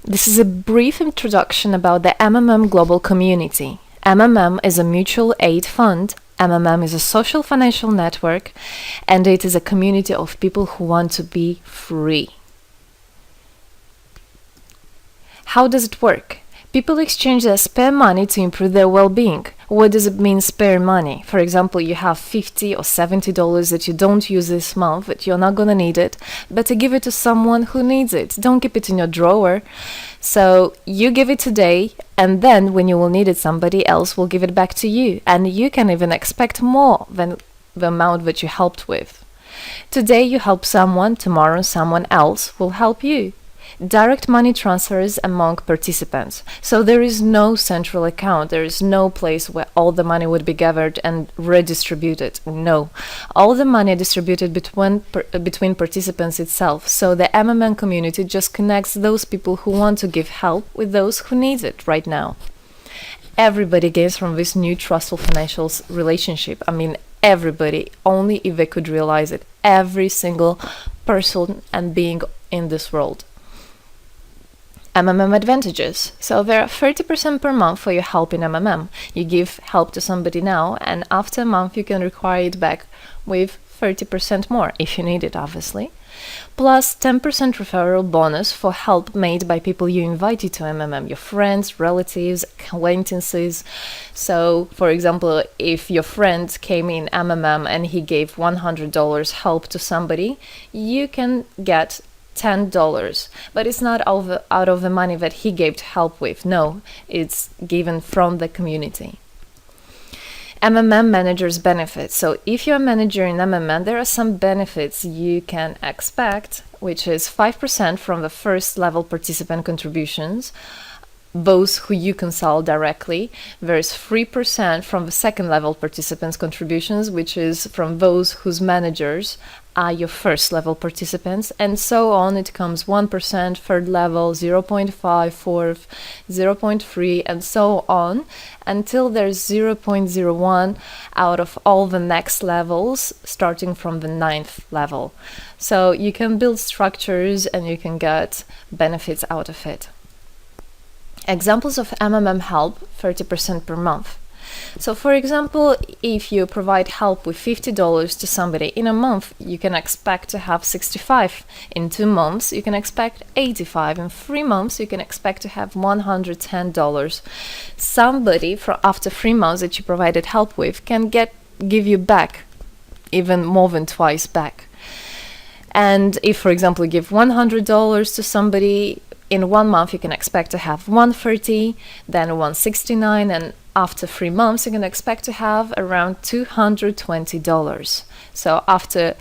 This is a brief introduction about the MMM global community. MMM is a mutual aid fund. MMM is a social financial network, and it is a community of people who want to be free. How does it work? People exchange their spare money to improve their well-being. What does it mean, spare money? For example, you have $50 or $70 that you don't use this month, but you're not gonna need it. Better give it to someone who needs it. Don't keep it in your drawer. So you give it today, and then when you will need it, somebody else will give it back to you. And you can even expect more than the amount that you helped with. Today you help someone, tomorrow someone else will help you. Direct money transfers among participants. So there is no central account. There is no place where all the money would be gathered and redistributed. No. All the money distributed between participants itself. So the MMM community just connects those people who want to give help with those who need it right now. Everybody gains from this new trustful financial relationship. I mean, everybody, only if they could realize it. Every single person and being in this world. MMM advantages. So there are 30% per month for your help in MMM. You give help to somebody now, and after a month you can require it back with 30% more, if you need it, obviously. Plus 10% referral bonus for help made by people you invited to MMM, your friends, relatives, acquaintances. So, for example, if your friend came in MMM and he gave $100 help to somebody, you can get $10, but it's not out of the money that he gave to help with. No, it's given from the community. MMM managers benefits. So if you're a manager in MMM, there are some benefits you can expect, which is 5% from the first level participant contributions, those who you consult directly. There's 3% from the second level participants contributions, which is from those whose managers are your first level participants, and so on. It comes 1%, third level, 0.5, fourth, 0.3, and so on, until there's 0.01 out of all the next levels, starting from the 9th level. So you can build structures and you can get benefits out of it. Examples of MMM help, 30% per month. So for example, if you provide help with $50 to somebody in a month, you can expect to have 65. In 2 months, you can expect 85. In 3 months, you can expect to have $110. Somebody after 3 months that you provided help with can give you back even more than twice back. And if, for example, you give $100 to somebody, in 1 month you can expect to have $130, then $169, and after 3 months you can expect to have around $220. So after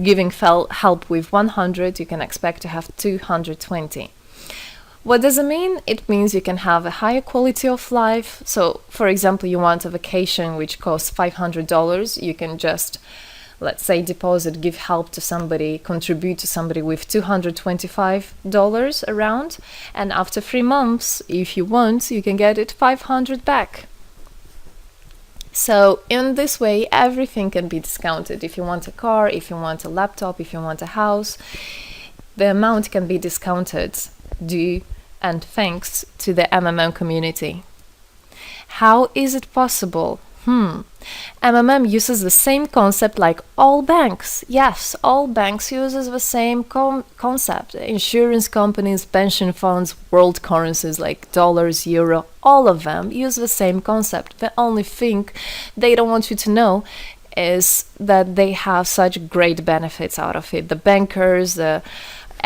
giving help with 100, you can expect to have 220. What does it mean? It means you can have a higher quality of life. So for example, you want a vacation which costs $500, you can just, let's say, give help to somebody, contribute to somebody with $225 around, and after 3 months, if you want, you can get it $500 back. So in this way, everything can be discounted. If you want a car, if you want a laptop, if you want a house, the amount can be discounted due and thanks to the MMM community. How is it possible? MMM uses the same concept like all banks. Yes, all banks uses the same concept. Insurance companies, pension funds, world currencies like dollars, euro, all of them use the same concept. The only thing they don't want you to know is that they have such great benefits out of it. The bankers,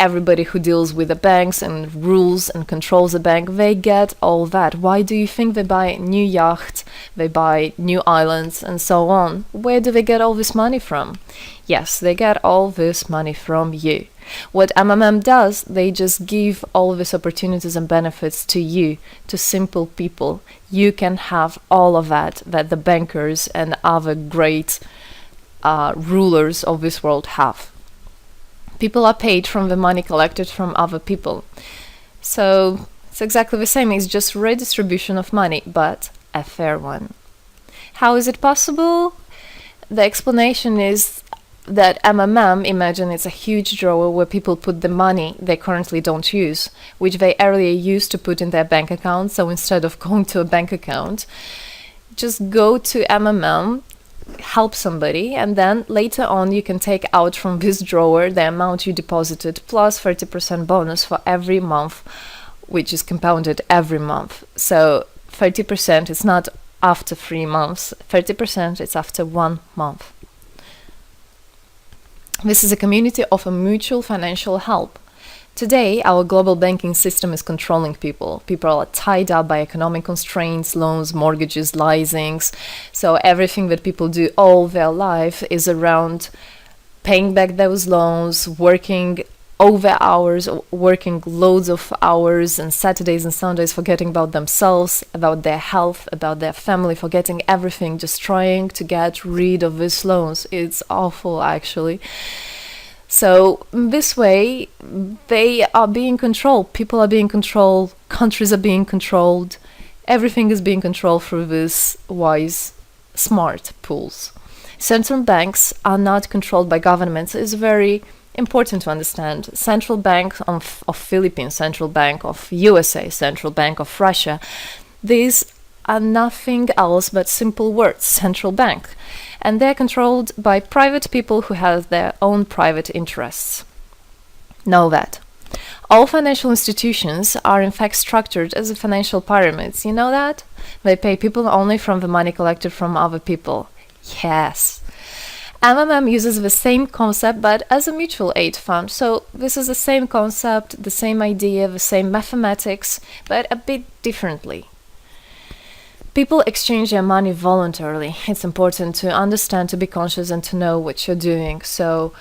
everybody who deals with the banks and rules and controls the bank, they get all that. Why do you think they buy new yachts, they buy new islands, and so on? Where do they get all this money from? Yes, they get all this money from you. What MMM does, they just give all these opportunities and benefits to you, to simple people. You can have all of that the bankers and other great rulers of this world have. People are paid from the money collected from other people. So it's exactly the same. It's just redistribution of money, but a fair one. How is it possible? The explanation is that MMM, imagine it's a huge drawer where people put the money they currently don't use, which they earlier used to put in their bank account. So instead of going to a bank account, just go to MMM, help somebody, and then later on you can take out from this drawer the amount you deposited plus 30% bonus for every month, which is compounded every month. So 30% is not after 3 months, 30% is after 1 month. This is a community of a mutual financial help. Today, our global banking system is controlling people. People are tied up by economic constraints, loans, mortgages, leasings. So everything that people do all their life is around paying back those loans, working over hours, working loads of hours and Saturdays and Sundays, forgetting about themselves, about their health, about their family, forgetting everything, just trying to get rid of these loans. It's awful, actually. So this way, they are being controlled. People are being controlled. Countries are being controlled. Everything is being controlled through these wise, smart pools. Central banks are not controlled by governments. It's very important to understand. Central Bank of Philippines, Central Bank of USA, Central Bank of Russia, these are nothing else but simple words, central bank. And they're controlled by private people who have their own private interests. Know that. All financial institutions are in fact structured as financial pyramids. You know that? They pay people only from the money collected from other people. Yes. MMM uses the same concept but as a mutual aid fund. So this is the same concept, the same idea, the same mathematics, but a bit differently. People exchange their money voluntarily. It's important to understand, to be conscious, and to know what you're doing. So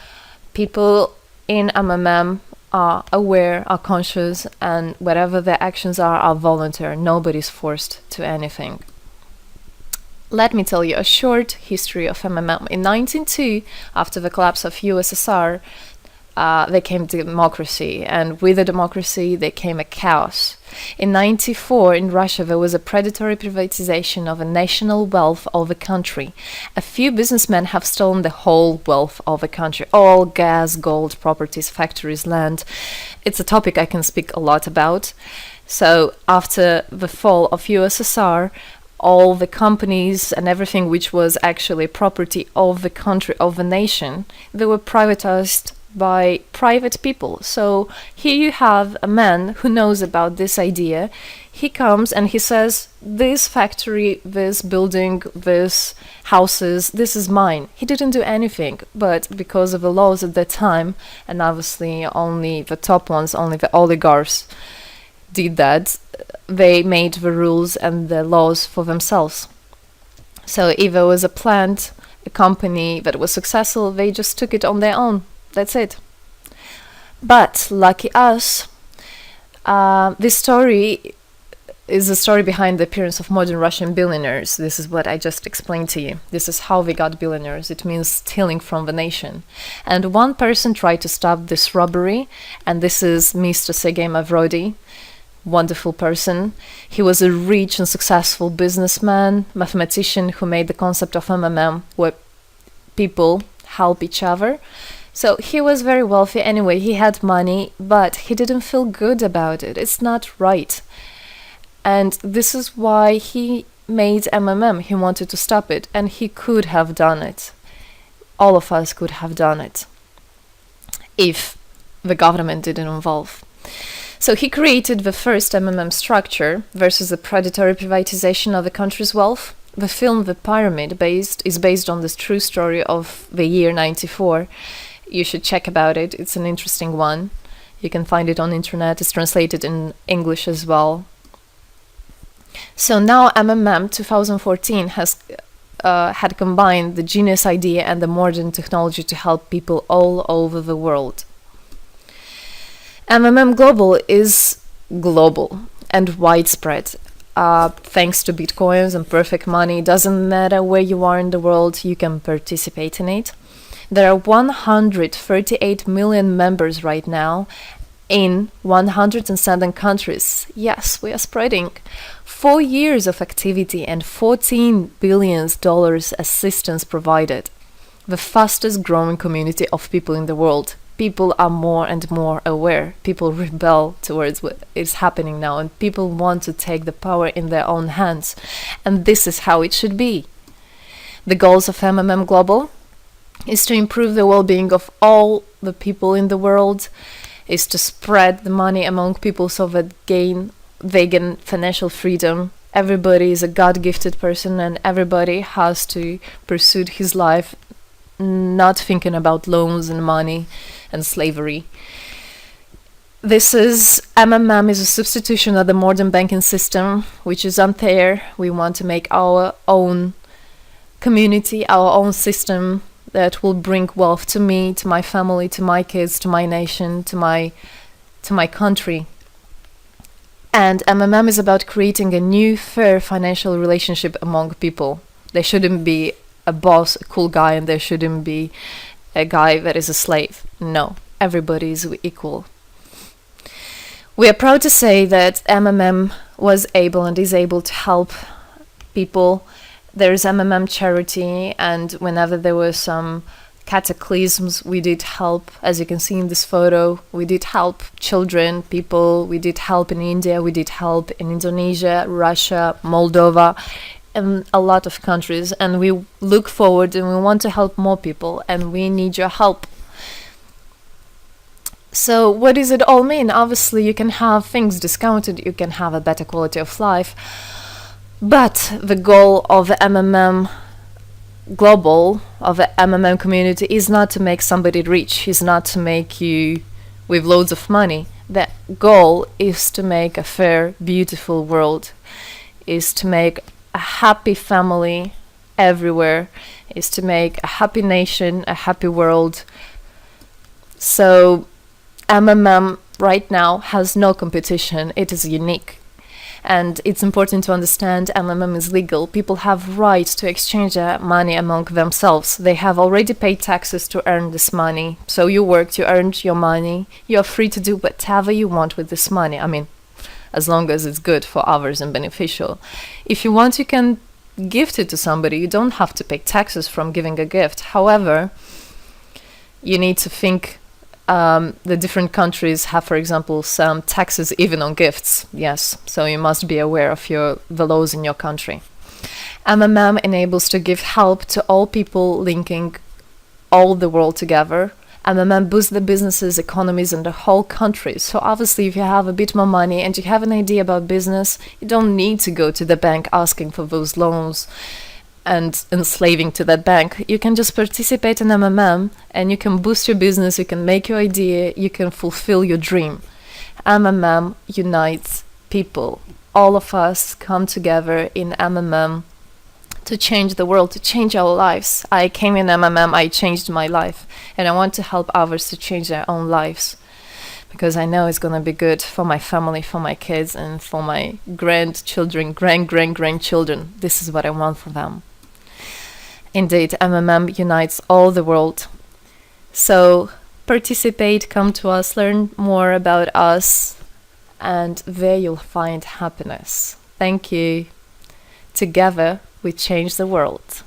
people in MMM are aware, are conscious, and whatever their actions are voluntary. Nobody's forced to anything. Let me tell you a short history of MMM. In 1902, after the collapse of USSR, there came democracy, and with the democracy there came a chaos. In 1994, in Russia, there was a predatory privatization of a national wealth of the country. A few businessmen have stolen the whole wealth of the country, all gas, gold, properties, factories, land. It's a topic I can speak a lot about. So after the fall of USSR, all the companies and everything which was actually property of the country, of the nation, they were privatized by private people. So here you have a man who knows about this idea. He comes and he says, this factory, this building, this houses, this is mine. He didn't do anything, but because of the laws at that time, and obviously only the top ones, only the oligarchs did that, they made the rules and the laws for themselves. So if there was a plant, a company that was successful, they just took it on their own. That's it. But lucky us, this story is the story behind the appearance of modern Russian billionaires. This is what I just explained to you. This is how they got billionaires. It means stealing from the nation. And one person tried to stop this robbery, and this is Mr.HtayAung, wonderful person. He was a rich and successful businessman, mathematician who made the concept of MMM, where people help each other. So he was very wealthy anyway, he had money, but he didn't feel good about it. It's not right. And this is why he made MMM. He wanted to stop it, and he could have done it. All of us could have done it if the government didn't involve. So he created the first MMM structure versus the predatory privatization of the country's wealth. The film The Pyramid is based on this true story of the year 94. You should check about it. It's an interesting one. You can find it on internet. It's translated in English as well. So now MMM 2014 has had combined the genius idea and the modern technology to help people all over the world. MMM Global is global and widespread. Thanks to Bitcoins and perfect money, it doesn't matter where you are in the world, you can participate in it. There are 138 million members right now in 107 countries. Yes, we are spreading. 4 years of activity and $14 billion assistance provided. the fastest growing community of people in the world. People are more and more aware. People rebel towards what is happening now, and people want to take the power in their own hands. And this is how it should be. The goals of MMM Global is to improve the well-being of all the people in the world, is to spread the money among people so that they gain financial freedom. Everybody is a God-gifted person, and everybody has to pursue his life not thinking about loans and money and slavery. This is MMM is a substitution of the modern banking system, which is unfair. We want to make our own community, our own system that will bring wealth to me, to my family, to my kids, to my nation, to my country. And MMM is about creating a new, fair financial relationship among people. There shouldn't be a boss, a cool guy, and there shouldn't be a guy that is a slave. No, everybody is equal. We are proud to say that MMM was able and is able to help people. There is MMM charity, and whenever there were some cataclysms, we did help. As you can see in this photo, we did help children, people. We did help in India, we did help in Indonesia, Russia, Moldova, and a lot of countries. And we look forward and we want to help more people, and we need your help. So what does it all mean? Obviously, you can have things discounted, you can have a better quality of life, but the goal of the MMM Global, of the MMM community, is not to make somebody rich, is not to make you with loads of money. The goal is to make a fair, beautiful world, is to make a happy family everywhere, is to make a happy nation, a happy world. So MMM right now has no competition, it is unique. And it's important to understand MMM is legal. People have rights to exchange their money among themselves. They have already paid taxes to earn this money. So you worked, you earned your money. You're free to do whatever you want with this money. I mean, as long as it's good for others and beneficial. If you want, you can gift it to somebody. You don't have to pay taxes from giving a gift. However, you need to think the different countries have, for example, some taxes even on gifts. Yes, so you must be aware of the laws in your country. MMM enables to give help to all people, linking all the world together. MMM boosts the businesses, economies, and the whole country. So obviously, if you have a bit more money and you have an idea about business, you don't need to go to the bank asking for those loans and enslaving to that bank. You can just participate in MMM and you can boost your business, you can make your idea, you can fulfill your dream. MMM unites people. All of us come together in MMM to change the world, to change our lives. I came in MMM, I changed my life, and I want to help others to change their own lives, because I know it's going to be good for my family, for my kids, and for my grandchildren, grandchildren. This is what I want for them. Indeed, MMM unites all the world. So participate, come to us, learn more about us, and there you'll find happiness. Thank you. Together, we change the world.